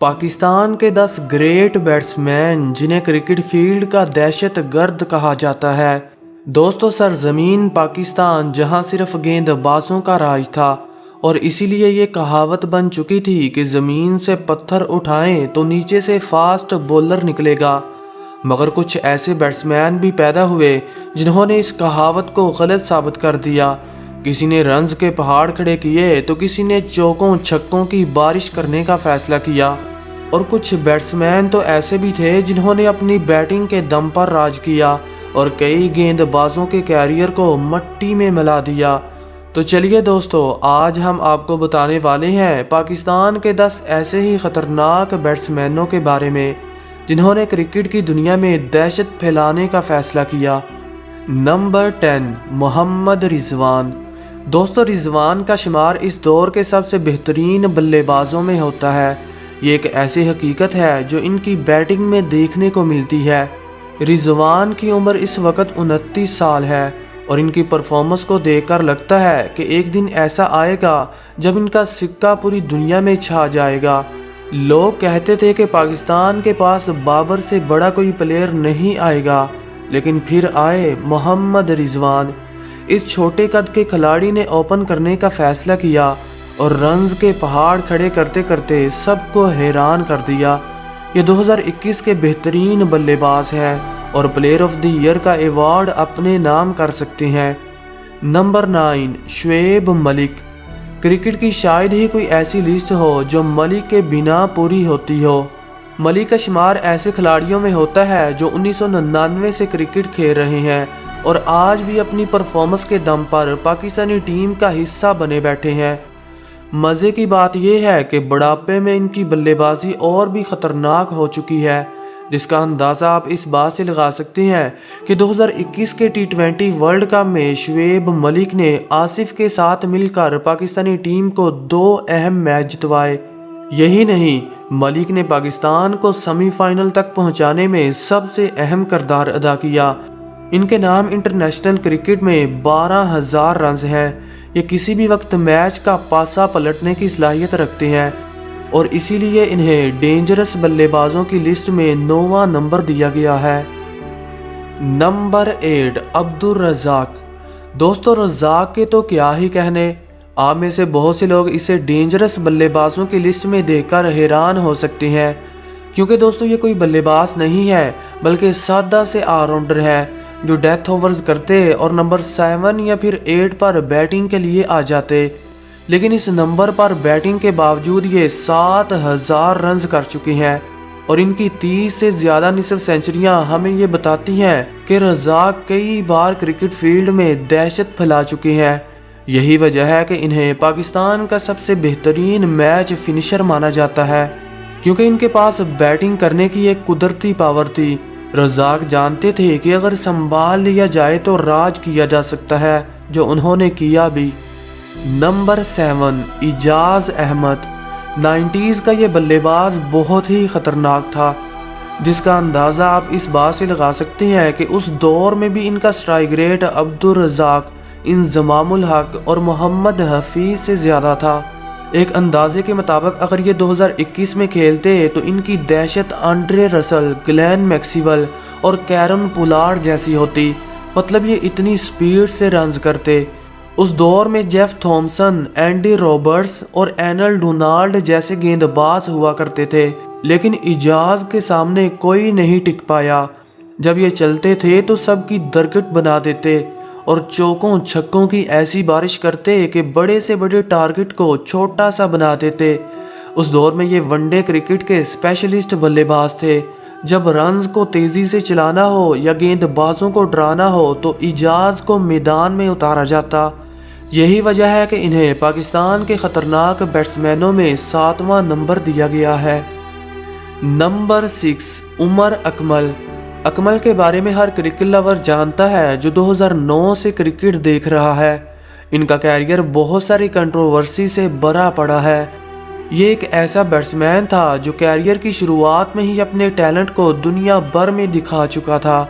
पाकिस्तान के 10 great batsman जिन्हें cricket field का दहशत गर्द कहा जाता है। दोस्तों, सरजमीन पाकिस्तान जहां सिर्फ गेंदबाजों का राज था और इसीलिए ये कहावत बन चुकी थी कि ज़मीन से पत्थर उठाएं तो नीचे से फास्ट बॉलर निकलेगा, मगर कुछ ऐसे बैट्समैन भी पैदा हुए जिन्होंने इस कहावत को गलत साबित कर दिया। किसी ने रन्स के पहाड़ खड़े किए तो किसी ने चौकों छक्कों की बारिश करने का फैसला किया, और कुछ बैट्समैन तो ऐसे भी थे जिन्होंने अपनी बैटिंग के दम पर राज किया और कई गेंदबाजों के कैरियर को मट्टी में मिला दिया। तो चलिए दोस्तों, आज हम आपको बताने वाले हैं पाकिस्तान के 10 ऐसे ही ख़तरनाक बैट्समैनों के बारे में जिन्होंने क्रिकेट की दुनिया में दहशत फैलाने का फैसला किया। नंबर 10, मोहम्मद रिजवान। दोस्तों, रिजवान का शुमार इस दौर के सबसे बेहतरीन बल्लेबाजों में होता है। ये एक ऐसी हकीकत है जो इनकी बैटिंग में देखने को मिलती है। रिजवान की उम्र इस वक्त 29 साल है और इनकी परफॉर्मेंस को देखकर लगता है कि एक दिन ऐसा आएगा जब इनका सिक्का पूरी दुनिया में छा जाएगा। लोग कहते थे कि पाकिस्तान के पास बाबर से बड़ा कोई प्लेयर नहीं आएगा, लेकिन फिर आए मोहम्मद रिजवान। इस छोटे कद के खिलाड़ी ने ओपन करने का फैसला किया और रन्स के पहाड़ खड़े करते करते सबको हैरान कर दिया। ये 2021 के बेहतरीन बल्लेबाज हैं और प्लेयर ऑफ द ईयर का एवार्ड अपने नाम कर सकते हैं। नंबर 9, शुएब मलिक। क्रिकेट की शायद ही कोई ऐसी लिस्ट हो जो मलिक के बिना पूरी होती हो। मलिक का शुमार ऐसे खिलाड़ियों में होता है जो 1999 से क्रिकेट खेल रहे हैं और आज भी अपनी परफॉर्मेंस के दम पर पाकिस्तानी टीम का हिस्सा बने बैठे हैं। मज़े की बात यह है कि बुढ़ापे में इनकी बल्लेबाजी और भी ख़तरनाक हो चुकी है, जिसका अंदाज़ा आप इस बात से लगा सकते हैं कि 2021 के T20 वर्ल्ड कप में शुएब मलिक ने आसिफ के साथ मिलकर पाकिस्तानी टीम को 2 अहम मैच जितवाए। यही नहीं, मलिक ने पाकिस्तान को सेमीफाइनल तक पहुंचाने में सबसे अहम किरदार अदा किया। इनके नाम इंटरनेशनल क्रिकेट में 12,000 रन्स हैं। ये किसी भी वक्त मैच का पासा पलटने की सलाहियत रखते हैं और इसीलिए इन्हें डेंजरस बल्लेबाजों की लिस्ट में 9वां नंबर दिया गया है। नंबर 8, अब्दुल रज़ाक। दोस्तों, रज़ाक के तो क्या ही कहने। आप में से बहुत से लोग इसे डेंजरस बल्लेबाजों की लिस्ट में देखकर हैरान हो सकते हैं, क्योंकि दोस्तों ये कोई बल्लेबाज नहीं है बल्कि सादा से ऑलराउंडर है जो डेथ ओवर्स करते और नंबर 7 या फिर 8 पर बैटिंग के लिए आ जाते। लेकिन इस नंबर पर बैटिंग के बावजूद ये 7,000 रन्स कर चुके हैं और इनकी 30 से ज़्यादा निसफ सेंचुरियां हमें ये बताती हैं कि रज़ाक कई बार क्रिकेट फील्ड में दहशत फैला चुके हैं। यही वजह है कि इन्हें पाकिस्तान का सबसे बेहतरीन मैच फिनिशर माना जाता है, क्योंकि इनके पास बैटिंग करने की एक कुदरती पावर थी। रज़ाक जानते थे कि अगर संभाल लिया जाए तो राज किया जा सकता है, जो उन्होंने किया भी। नंबर 7, इजाज़ अहमद। 90s का ये बल्लेबाज बहुत ही ख़तरनाक था, जिसका अंदाज़ा आप इस बात से लगा सकते हैं कि उस दौर में भी इनका स्ट्राइक रेट अब्दुल रज़ाक, इंज़मामुल हक और मोहम्मद हफीज़ से ज़्यादा था। एक अंदाजे के मुताबिक अगर ये 2021 में खेलते तो इनकी दहशत आंड्रे रसल, ग्लेन मैक्सवेल और कैरन पुलार्ड जैसी होती। मतलब ये इतनी स्पीड से रन्स करते। उस दौर में जेफ थॉमसन, एंडी रॉबर्ट्स और एनल डोनाल्ड जैसे गेंदबाज हुआ करते थे, लेकिन इजाज़ के सामने कोई नहीं टिक पाया। जब ये चलते थे तो सबकी दरकट बना देते और चौकों छक्कों की ऐसी बारिश करते कि बड़े से बड़े टारगेट को छोटा सा बना देते। उस दौर में ये वनडे क्रिकेट के स्पेशलिस्ट बल्लेबाज थे। जब रन्स को तेज़ी से चलाना हो या गेंदबाजों को डराना हो तो इजाज़ को मैदान में उतारा जाता। यही वजह है कि इन्हें पाकिस्तान के ख़तरनाक बैट्समैनों में 7वां नंबर दिया गया है। नंबर 6, उमर अकमल। अकमल के बारे में हर क्रिकेट लवर जानता है जो 2009 से क्रिकेट देख रहा है। इनका कैरियर बहुत सारी कंट्रोवर्सी से भरा पड़ा है। ये एक ऐसा बैट्समैन था जो कैरियर की शुरुआत में ही अपने टैलेंट को दुनिया भर में दिखा चुका था।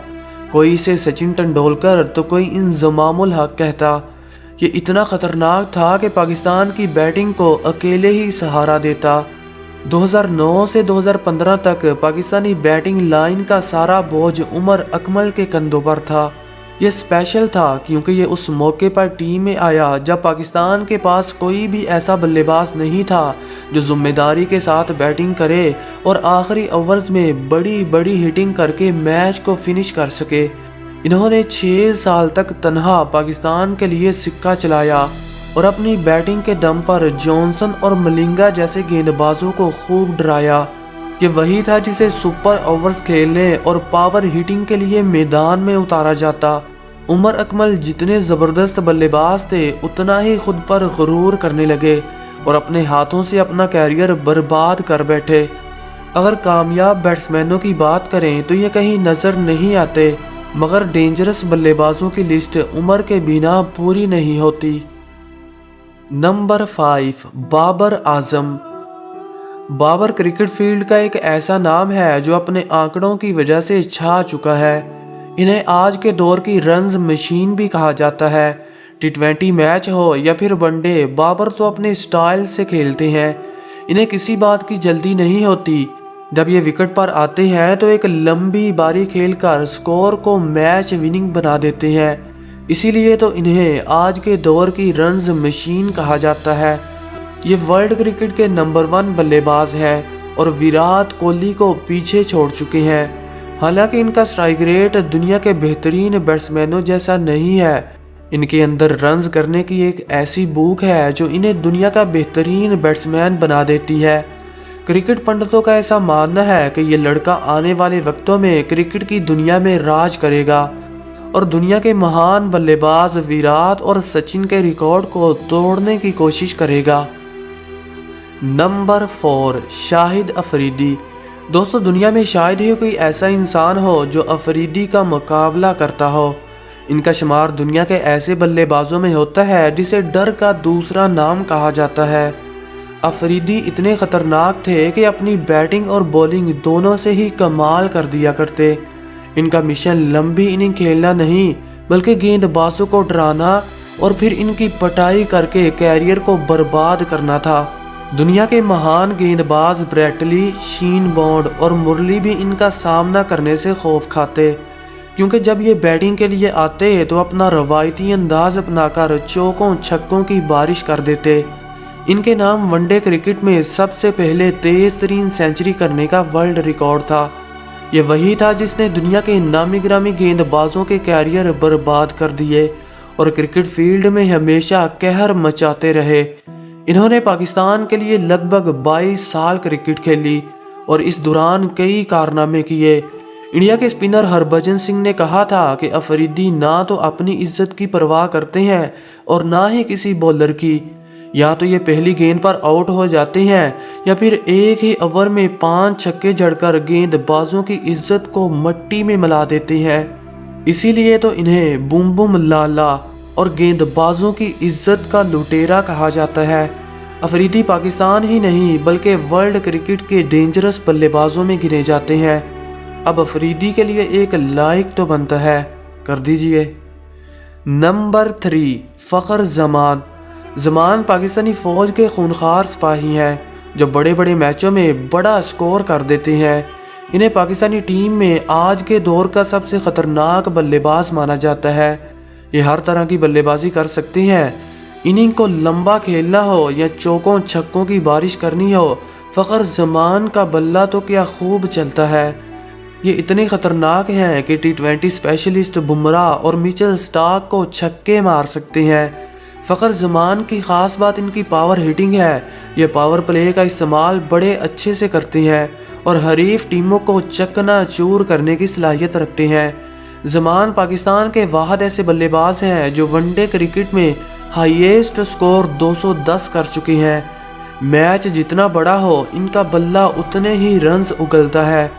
कोई इसे सचिन तेंदुलकर तो कोई इंज़मामुल हक कहता। ये इतना ख़तरनाक था कि पाकिस्तान की बैटिंग को अकेले ही सहारा देता। 2009 से 2015 तक पाकिस्तानी बैटिंग लाइन का सारा बोझ उमर अकमल के कंधों पर था। ये स्पेशल था क्योंकि ये उस मौके पर टीम में आया जब पाकिस्तान के पास कोई भी ऐसा बल्लेबाज नहीं था जो जिम्मेदारी के साथ बैटिंग करे और आखिरी ओवर्स में बड़ी बड़ी हिटिंग करके मैच को फिनिश कर सके। इन्होंने 6 साल तक तन्हा पाकिस्तान के लिए सिक्का चलाया और अपनी बैटिंग के दम पर जॉनसन और मलिंगा जैसे गेंदबाजों को खूब डराया। ये वही था जिसे सुपर ओवर्स खेलने और पावर हिटिंग के लिए मैदान में उतारा जाता। उमर अकमल जितने ज़बरदस्त बल्लेबाज थे उतना ही खुद पर गुरूर करने लगे और अपने हाथों से अपना कैरियर बर्बाद कर बैठे। अगर कामयाब बैट्समैनों की बात करें तो ये कहीं नज़र नहीं आते, मगर डेंजरस बल्लेबाजों की लिस्ट उमर के बिना पूरी नहीं होती। Number 5, Babar Azam. Babar cricket field का एक ऐसा नाम है जो अपने आंकड़ों की वजह से छा चुका है। इन्हें आज के दौर की रन्स मशीन भी कहा जाता है। T20 मैच हो या फिर वनडे, बाबर तो अपने स्टाइल से खेलते हैं। इन्हें किसी बात की जल्दी नहीं होती। जब ये विकेट पर आते हैं तो एक लंबी बारी खेलकर स्कोर को मैच विनिंग बना देते हैं। इसीलिए तो इन्हें आज के दौर की रन्स मशीन कहा जाता है। ये वर्ल्ड क्रिकेट के नंबर 1 बल्लेबाज हैं और विराट कोहली को पीछे छोड़ चुके हैं। हालांकि इनका स्ट्राइक रेट दुनिया के बेहतरीन बैट्समैनों जैसा नहीं है। इनके अंदर रन्स करने की एक ऐसी भूख है जो इन्हें दुनिया का बेहतरीन बैट्समैन बना देती है। क्रिकेट पंडितों का ऐसा मानना है कि ये लड़का आने वाले वक्तों में क्रिकेट की दुनिया में राज करेगा और दुनिया के महान बल्लेबाज विराट और सचिन के रिकॉर्ड को तोड़ने की कोशिश करेगा। नंबर 4, शाहिद अफरीदी। दोस्तों, दुनिया में शायद ही कोई ऐसा इंसान हो जो अफरीदी का मुकाबला करता हो। इनका शुमार दुनिया के ऐसे बल्लेबाजों में होता है जिसे डर का दूसरा नाम कहा जाता है। अफरीदी इतने खतरनाक थे कि अपनी बैटिंग और बॉलिंग दोनों से ही कमाल कर दिया करते। इनका मिशन लंबी इनिंग खेलना नहीं बल्कि गेंदबाजों को डराना और फिर इनकी पटाई करके कैरियर को बर्बाद करना था। दुनिया के महान गेंदबाज ब्रैटली, शीन बॉन्ड और मुरली भी इनका सामना करने से खौफ खाते, क्योंकि जब ये बैटिंग के लिए आते तो अपना रवायती अंदाज अपनाकर चौकों छक्कों की बारिश कर देते। इनके नाम वनडे क्रिकेट में सबसे पहले तेज तरीन सेंचुरी करने का वर्ल्ड रिकॉर्ड था। ये वही था जिसने दुनिया के नामी गिरामी गेंदबाजों के कैरियर बर्बाद कर दिए और क्रिकेट फील्ड में हमेशा कहर मचाते रहे। इन्होंने पाकिस्तान के लिए लगभग 22 साल क्रिकेट खेली और इस दौरान कई कारनामे किए। इंडिया के स्पिनर हरभजन सिंह ने कहा था कि अफरीदी ना तो अपनी इज्जत की परवाह करते हैं और ना ही किसी बॉलर की। या तो ये पहली गेंद पर आउट हो जाते हैं या फिर एक ही ओवर में 5 छक्के जड़कर गेंदबाजों की इज्जत को मट्टी में मिला देते हैं। इसीलिए तो इन्हें बूम बूम लाला और गेंदबाजों की इज्जत का लुटेरा कहा जाता है। अफरीदी पाकिस्तान ही नहीं बल्कि वर्ल्ड क्रिकेट के डेंजरस बल्लेबाजों में गिने जाते हैं। अब अफरीदी के लिए एक लाइक तो बनता है, कर दीजिए। नंबर 3, फ़खर जमान। जमान पाकिस्तानी फ़ौज के खूनखार सिपाही हैं जो बड़े बड़े मैचों में बड़ा स्कोर कर देते हैं। इन्हें पाकिस्तानी टीम में आज के दौर का सबसे ख़तरनाक बल्लेबाज माना जाता है। ये हर तरह की बल्लेबाजी कर सकते हैं। इनिंग को लंबा खेलना हो या चौकों छक्कों की बारिश करनी हो, फ़खर जमान का बल्ला तो क्या खूब चलता है। ये इतने ख़तरनाक हैं कि T20 स्पेशलिस्ट बुमराह और मिचेल स्टार्क को छक्के मार सकते हैं। फ़खर जमान की ख़ास बात इनकी पावर हिटिंग है। ये पावर प्ले का इस्तेमाल बड़े अच्छे से करते हैं और हरीफ टीमों को चकना चूर करने की सलाहियत रखते हैं। जमान पाकिस्तान के वाहद ऐसे बल्लेबाज हैं जो वनडे क्रिकेट में हाईएस्ट स्कोर 210 कर चुके हैं। मैच जितना बड़ा हो इनका बल्ला उतने ही रन्स उगलता है।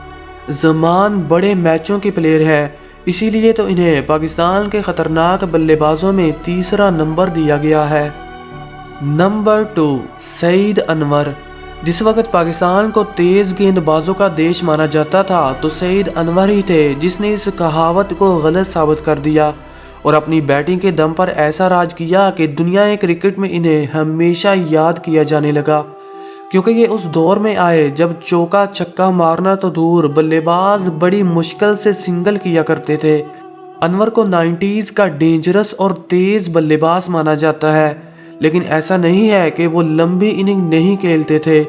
जमान बड़े मैचों के प्लेयर हैं, इसीलिए तो इन्हें पाकिस्तान के ख़तरनाक बल्लेबाजों में तीसरा नंबर दिया गया है। नंबर 2, सईद अनवर। जिस वक्त पाकिस्तान को तेज़ गेंदबाजों का देश माना जाता था तो सईद अनवर ही थे जिसने इस कहावत को गलत साबित कर दिया और अपनी बैटिंग के दम पर ऐसा राज किया कि दुनिया क्रिकेट में इन्हें हमेशा याद किया जाने लगा। क्योंकि ये उस दौर में आए जब चौका छक्का मारना तो दूर, बल्लेबाज बड़ी मुश्किल से सिंगल किया करते थे। अनवर को 90s का डेंजरस और तेज बल्लेबाज माना जाता है, लेकिन ऐसा नहीं है कि वो लंबी इनिंग नहीं खेलते थे।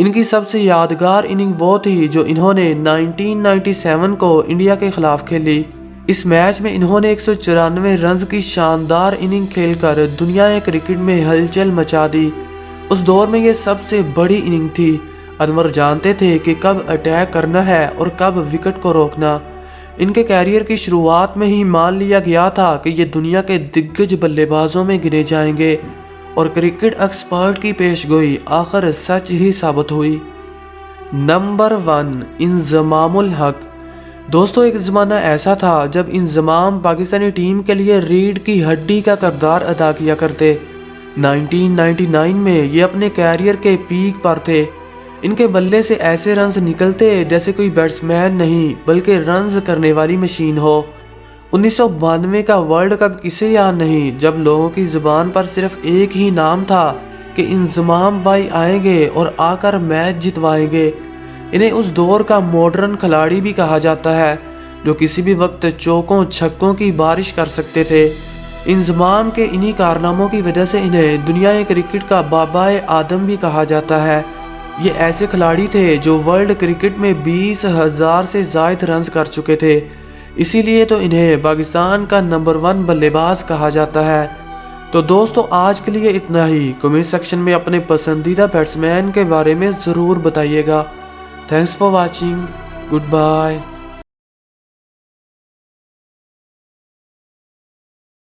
इनकी सबसे यादगार इनिंग वो थी जो इन्होंने 1997 को इंडिया के खिलाफ खेली। इस मैच में इन्होंने 194 रन की शानदार इनिंग खेलकर दुनिया क्रिकेट में हलचल मचा दी। उस दौर में ये सबसे बड़ी इनिंग थी। अनवर जानते थे कि कब अटैक करना है और कब विकेट को रोकना। इनके कैरियर की शुरुआत में ही मान लिया गया था कि ये दुनिया के दिग्गज बल्लेबाजों में गिने जाएंगे, और क्रिकेट एक्सपर्ट की पेशगोई आखिर सच ही साबित हुई। नंबर 1, इंजमामुल हक। दोस्तों, एक ज़माना ऐसा था जब इंजमाम पाकिस्तानी टीम के लिए रीढ़ की हड्डी का किरदार अदा किया करते। 1999 में ये अपने कैरियर के पीक पर थे। इनके बल्ले से ऐसे रन्स निकलते जैसे कोई बैट्समैन नहीं बल्कि रन्स करने वाली मशीन हो। 1992 का वर्ल्ड कप किसे याद नहीं, जब लोगों की ज़ुबान पर सिर्फ एक ही नाम था कि इंजमाम भाई आएंगे और आकर मैच जितवाएंगे। इन्हें उस दौर का मॉडर्न खिलाड़ी भी कहा जाता है, जो किसी भी वक्त चौकों छक्कों की बारिश कर सकते थे। इंजमाम के इन्हीं कारनामों की वजह से इन्हें दुनिया क्रिकेट का बाबाए आदम भी कहा जाता है। ये ऐसे खिलाड़ी थे जो वर्ल्ड क्रिकेट में 20,000 से ज़ायद रन्स कर चुके थे, इसीलिए तो इन्हें पाकिस्तान का नंबर 1 बल्लेबाज कहा जाता है। तो दोस्तों, आज के लिए इतना ही। कमेंट सेक्शन में अपने पसंदीदा बैट्समैन के बारे में ज़रूर बताइएगा। Thanks for watching. Good bye.